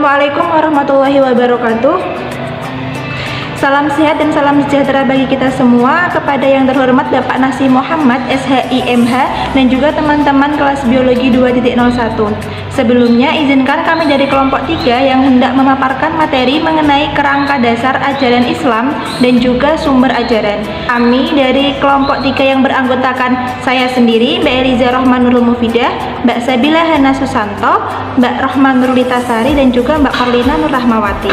Assalamualaikum warahmatullahi wabarakatuh. Salam sehat dan salam sejahtera bagi kita semua. Kepada yang terhormat Bapak Nasi Muhammad SHIMH dan juga teman-teman kelas biologi 2.01. Sebelumnya izinkan kami dari kelompok 3 yang hendak memaparkan materi mengenai kerangka dasar ajaran Islam dan juga sumber ajaran. Kami dari kelompok 3 yang beranggotakan saya sendiri, Mbak Eliza Rohmanurul Mufidah, Mbak Sabila Hana Susanto, Mbak Rohman Nurlitasari dan juga Mbak Karlina Nur Rahmawati.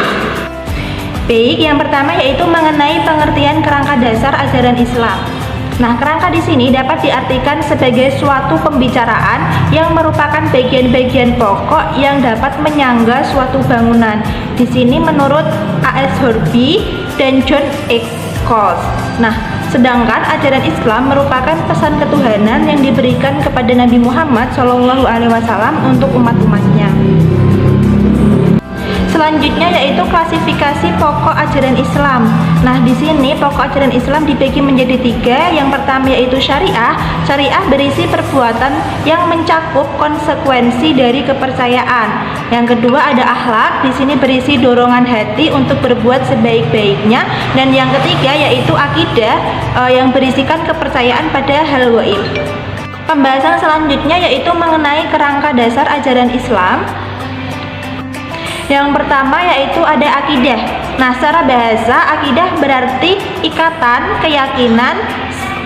Baik, yang pertama yaitu mengenai pengertian kerangka dasar ajaran Islam. Nah, kerangka di sini dapat diartikan sebagai suatu pembicaraan yang merupakan bagian-bagian pokok yang dapat menyangga suatu bangunan. Di sini menurut A.S. Horby dan John X. Coles. Nah, sedangkan ajaran Islam merupakan pesan ketuhanan yang diberikan kepada Nabi Muhammad SAW untuk umat-umatnya. Selanjutnya yaitu klasifikasi pokok ajaran Islam. Nah, di sini pokok ajaran Islam dibagi menjadi 3. Yang pertama yaitu syariah. Syariah berisi perbuatan yang mencakup konsekuensi dari kepercayaan. Yang kedua ada akhlak. Di sini berisi dorongan hati untuk berbuat sebaik-baiknya. Dan yang ketiga yaitu akidah yang berisikan kepercayaan pada hal gaib. Pembahasan selanjutnya yaitu mengenai kerangka dasar ajaran Islam. Yang pertama yaitu ada akidah. Nah, secara bahasa akidah berarti ikatan, keyakinan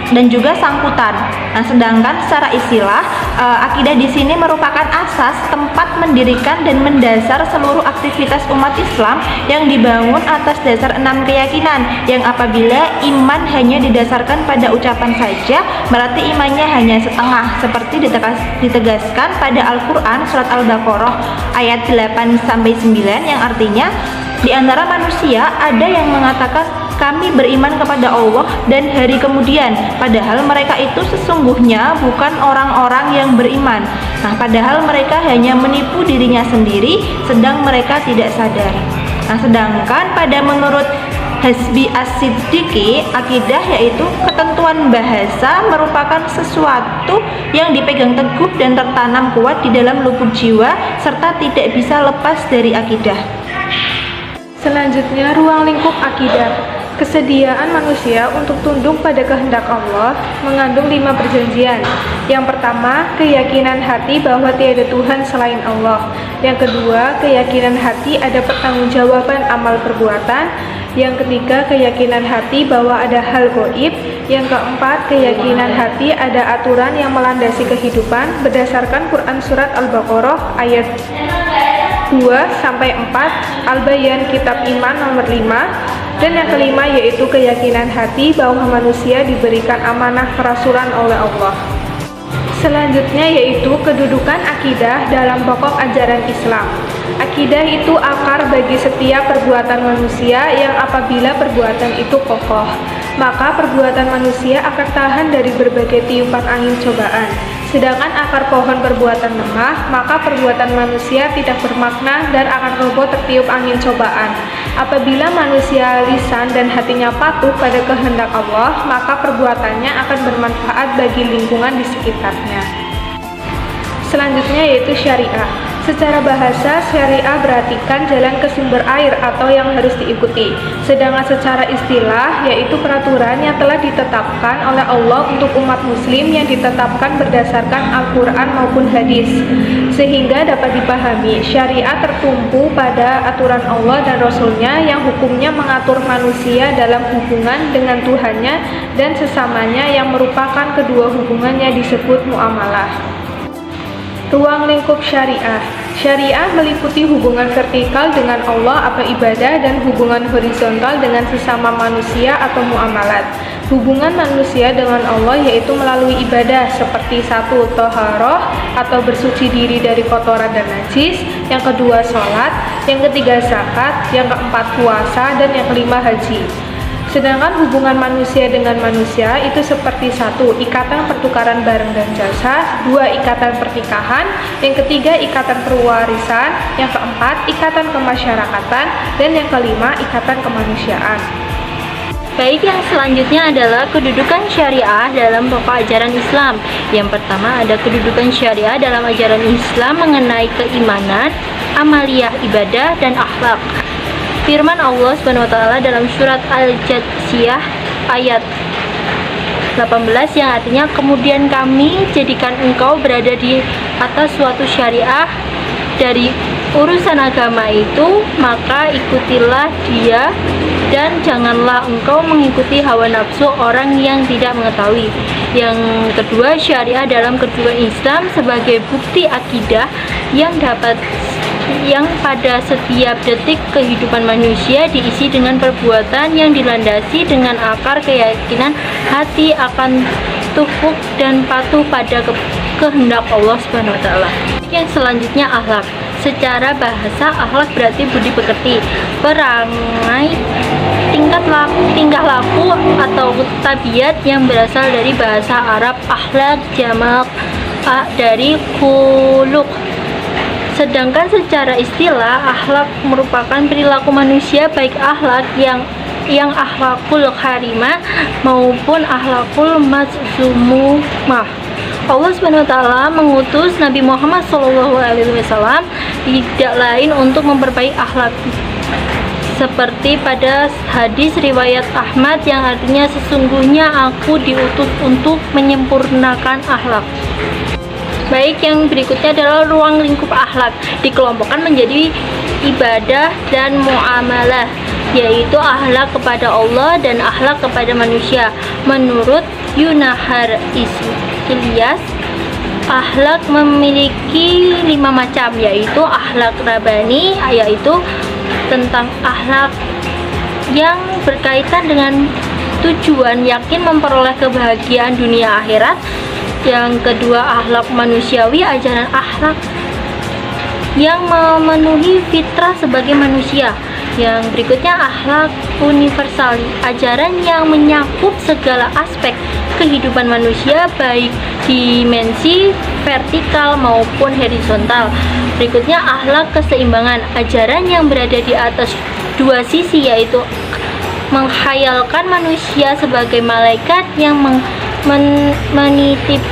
dan juga sangkutan. Nah, sedangkan secara istilah akidah di sini merupakan asas tempat mendirikan dan mendasar seluruh aktivitas umat Islam yang dibangun atas dasar 6 keyakinan. Yang apabila iman hanya didasarkan pada ucapan saja, berarti imannya hanya setengah, seperti ditegaskan pada Al-Qur'an surat Al-Baqarah ayat 8-9 yang artinya di antara manusia ada yang mengatakan kami beriman kepada Allah dan hari kemudian, padahal mereka itu sesungguhnya bukan orang-orang yang beriman. Nah, padahal mereka hanya menipu dirinya sendiri, sedang mereka tidak sadar. Nah, sedangkan pada menurut Hasbi As-Siddiqi, akidah yaitu ketentuan bahasa merupakan sesuatu yang dipegang teguh dan tertanam kuat di dalam lubuk jiwa serta tidak bisa lepas dari akidah. Selanjutnya, ruang lingkup akidah. Kesediaan manusia untuk tunduk pada kehendak Allah mengandung 5 perjanjian. Yang pertama, keyakinan hati bahwa tiada Tuhan selain Allah. Yang kedua, keyakinan hati ada pertanggungjawaban amal perbuatan. Yang ketiga, keyakinan hati bahwa ada hal gaib. Yang keempat, keyakinan hati ada aturan yang melandasi kehidupan berdasarkan Quran surat Al-Baqarah ayat 2-4, Al-Bayan kitab iman nomor 5. Dan yang kelima yaitu keyakinan hati bahwa manusia diberikan amanah kerasulan oleh Allah. Selanjutnya yaitu kedudukan akidah dalam pokok ajaran Islam. Akidah itu akar bagi setiap perbuatan manusia yang apabila perbuatan itu kokoh, maka perbuatan manusia akan tahan dari berbagai tiupan angin cobaan. Sedangkan akar pohon perbuatan lemah, maka perbuatan manusia tidak bermakna dan akan roboh tertiup angin cobaan. Apabila manusia lisan dan hatinya patuh pada kehendak Allah, maka perbuatannya akan bermanfaat bagi lingkungan di sekitarnya. Selanjutnya yaitu syariah. Secara bahasa, syariah berartikan jalan ke sumber air atau yang harus diikuti. Sedangkan secara istilah, yaitu peraturan yang telah ditetapkan oleh Allah untuk umat muslim yang ditetapkan berdasarkan Al-Quran maupun hadis. Sehingga dapat dipahami, syariah tertumpu pada aturan Allah dan Rasulnya yang hukumnya mengatur manusia dalam hubungan dengan Tuhannya dan sesamanya yang merupakan kedua hubungannya disebut muamalah. Ruang lingkup syariah. Syariah meliputi hubungan vertikal dengan Allah atau ibadah dan hubungan horizontal dengan sesama manusia atau muamalat. Hubungan manusia dengan Allah yaitu melalui ibadah seperti 1. Thaharah atau bersuci diri dari kotoran dan najis, yang kedua sholat, yang ketiga zakat, yang keempat puasa, dan yang kelima haji. Sedangkan hubungan manusia dengan manusia itu seperti 1. Ikatan pertukaran barang dan jasa, 2. Ikatan pernikahan, yang ketiga ikatan perwarisan, yang keempat ikatan kemasyarakatan, dan yang kelima ikatan kemanusiaan. Baik, yang selanjutnya adalah kedudukan syariah dalam pokok ajaran Islam. Yang pertama ada kedudukan syariah dalam ajaran Islam mengenai keimanan, amaliyah ibadah dan akhlak. Firman Allah Subhanahu wa taala dalam surat Al-Jathiyah ayat 18 yang artinya, kemudian kami jadikan engkau berada di atas suatu syariah dari urusan agama itu, maka ikutilah dia dan janganlah engkau mengikuti hawa nafsu orang yang tidak mengetahui. Yang kedua, syariah dalam kedudukan Islam sebagai bukti akidah yang pada setiap detik kehidupan manusia diisi dengan perbuatan yang dilandasi dengan akar keyakinan hati akan tunduk dan patuh pada kehendak Allah Subhanahu wa taala. Yang selanjutnya, akhlak. Secara bahasa, akhlak berarti budi pekerti, perangai, tingkah laku atau tabiat yang berasal dari bahasa Arab akhlak jamak dari khuluq. Sedangkan secara istilah, akhlak merupakan perilaku manusia, baik akhlak yang akhlakul karimah maupun akhlakul mazmumah. Allah Subhanahu wa taala mengutus Nabi Muhammad SAW tidak lain untuk memperbaiki akhlak. Seperti pada hadis riwayat Ahmad yang artinya, sesungguhnya aku diutus untuk menyempurnakan akhlak. Baik, yang berikutnya adalah ruang lingkup akhlak. Dikelompokkan menjadi ibadah dan muamalah, yaitu akhlak kepada Allah dan akhlak kepada manusia. Menurut Yunahar Ilyas, akhlak memiliki 5 macam, yaitu akhlak rabbani, yaitu tentang akhlak yang berkaitan dengan tujuan yakin memperoleh kebahagiaan dunia akhirat. Yang kedua, akhlak manusiawi, ajaran akhlak yang memenuhi fitrah sebagai manusia. Yang berikutnya, akhlak universal, ajaran yang menyakup segala aspek kehidupan manusia, baik dimensi vertikal maupun horizontal. Berikutnya, akhlak keseimbangan, ajaran yang berada di atas dua sisi, yaitu menghayalkan manusia sebagai malaikat yang menitip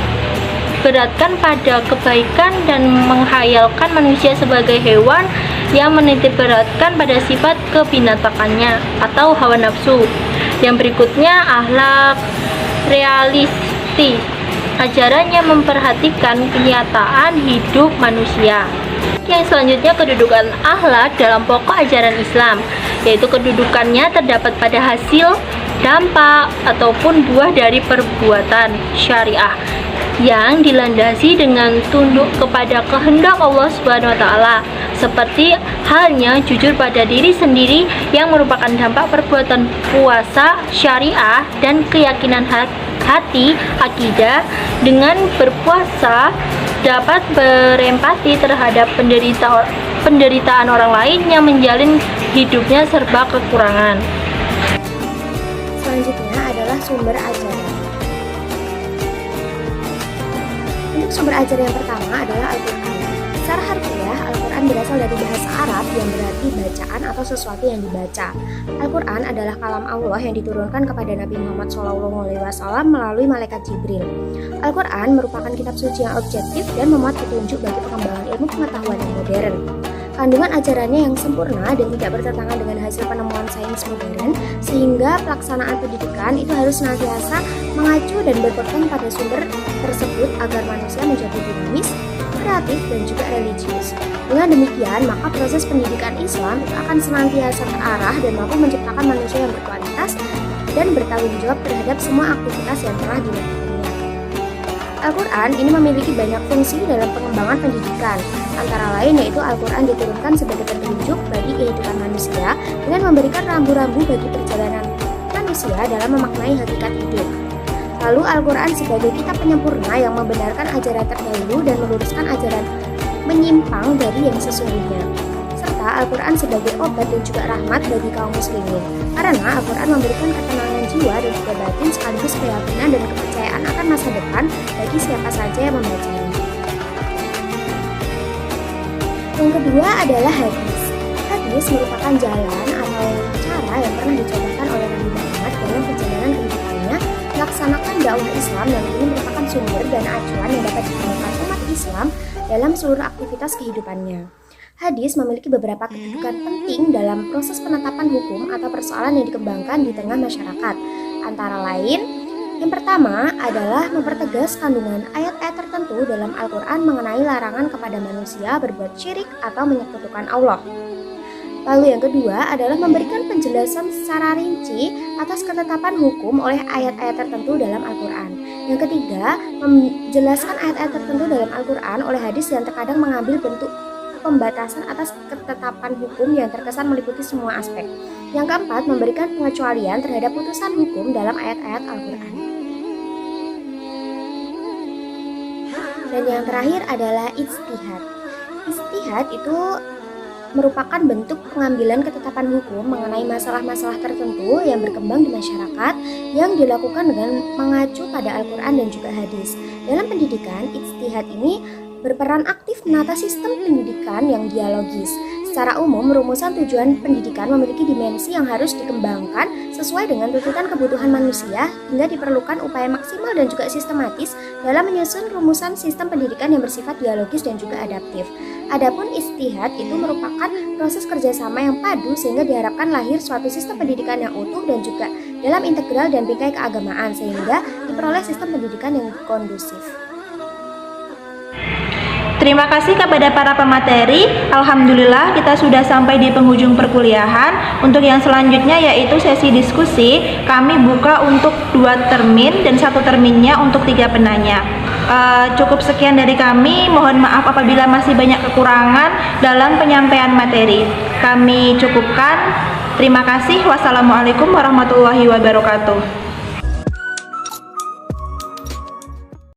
beratkan pada kebaikan dan menghayalkan manusia sebagai hewan yang menitik beratkan pada sifat kebinatakannya atau hawa nafsu. Yang berikutnya, akhlak realistis, ajaran yang memperhatikan kenyataan hidup manusia. Yang selanjutnya, kedudukan akhlak dalam pokok ajaran Islam, yaitu kedudukannya terdapat pada hasil, dampak, ataupun buah dari perbuatan syariah yang dilandasi dengan tunduk kepada kehendak Allah Subhanahu wa taala, seperti halnya jujur pada diri sendiri yang merupakan dampak perbuatan puasa syariah dan keyakinan hati akidah. Dengan berpuasa dapat berempati terhadap penderitaan orang lain yang menjalin hidupnya serba kekurangan. Selanjutnya adalah sumber ajaran. Untuk sumber ajaran yang pertama adalah Al-Quran. Secara harfiah, Al-Quran berasal dari bahasa Arab yang berarti bacaan atau sesuatu yang dibaca. Al-Quran adalah kalam Allah yang diturunkan kepada Nabi Muhammad SAW melalui malaikat Jibril. Al-Quran merupakan kitab suci yang objektif dan memuat petunjuk bagi pengembangan ilmu pengetahuan yang modern. Kandungan ajarannya yang sempurna dan tidak bertentangan dengan hasil penemuan sains modern, sehingga pelaksanaan pendidikan itu harus senantiasa mengacu dan berpegang pada sumber tersebut agar manusia menjadi dinamis, kreatif, dan juga religius. Dengan demikian, maka proses pendidikan Islam itu akan senantiasa terarah dan mampu menciptakan manusia yang berkualitas dan bertanggung jawab terhadap semua aktivitas yang telah dilakukannya. Al-Quran ini memiliki banyak fungsi dalam pengembangan pendidikan, antara lain yaitu Al-Quran diturunkan sebagai petunjuk bagi kehidupan manusia dengan memberikan rambu-rambu bagi perjalanan manusia dalam memaknai hakikat hidup. Lalu Al-Quran sebagai kitab penyempurna yang membenarkan ajaran terdahulu dan meluruskan ajaran menyimpang dari yang sesungguhnya. Serta Al-Quran sebagai obat dan juga rahmat bagi kaum muslimin, karena Al-Quran memberikan ketenangan jiwa dan juga batin sekaligus keyakinan dan kepercayaan akan masa depan bagi siapa saja yang membacanya. Yang kedua adalah hadis. Hadis merupakan jalan atau cara yang pernah dicontohkan oleh Nabi Muhammad dalam perjalanan kehidupannya melaksanakan dakwah Islam, dan ini merupakan sumber dan acuan yang dapat digunakan umat Islam dalam seluruh aktivitas kehidupannya. Hadis memiliki beberapa kedudukan penting dalam proses penetapan hukum atau persoalan yang dikembangkan di tengah masyarakat. Antara lain, yang pertama adalah mempertegas kandungan ayat-ayat tertentu dalam Al-Quran mengenai larangan kepada manusia berbuat syirik atau menyekutukan Allah. Lalu yang kedua adalah memberikan penjelasan secara rinci atas ketetapan hukum oleh ayat-ayat tertentu dalam Al-Quran. Yang ketiga, menjelaskan ayat-ayat tertentu dalam Al-Quran oleh hadis yang terkadang mengambil bentuk pembatasan atas ketetapan hukum yang terkesan meliputi semua aspek. Yang keempat, memberikan pengecualian terhadap putusan hukum dalam ayat-ayat Al-Quran. Dan yang terakhir adalah ijtihad. Ijtihad itu merupakan bentuk pengambilan ketetapan hukum mengenai masalah-masalah tertentu yang berkembang di masyarakat yang dilakukan dengan mengacu pada Al-Quran dan juga hadis. Dalam pendidikan, ijtihad ini berperan aktif menata sistem pendidikan yang dialogis. Secara umum, rumusan tujuan pendidikan memiliki dimensi yang harus dikembangkan sesuai dengan tuntutan kebutuhan manusia hingga diperlukan upaya maksimal dan juga sistematis dalam menyusun rumusan sistem pendidikan yang bersifat dialogis dan juga adaptif. Adapun ijtihad itu merupakan proses kerjasama yang padu sehingga diharapkan lahir suatu sistem pendidikan yang utuh dan juga dalam integral dan bingkai keagamaan sehingga diperoleh sistem pendidikan yang kondusif. Terima kasih kepada para pemateri. Alhamdulillah kita sudah sampai di penghujung perkuliahan. Untuk yang selanjutnya yaitu sesi diskusi, kami buka untuk 2 termin dan 1 terminnya untuk 3 penanya. Cukup sekian dari kami. Mohon maaf apabila masih banyak kekurangan dalam penyampaian materi. Kami cukupkan. Terima kasih. Wassalamualaikum warahmatullahi wabarakatuh.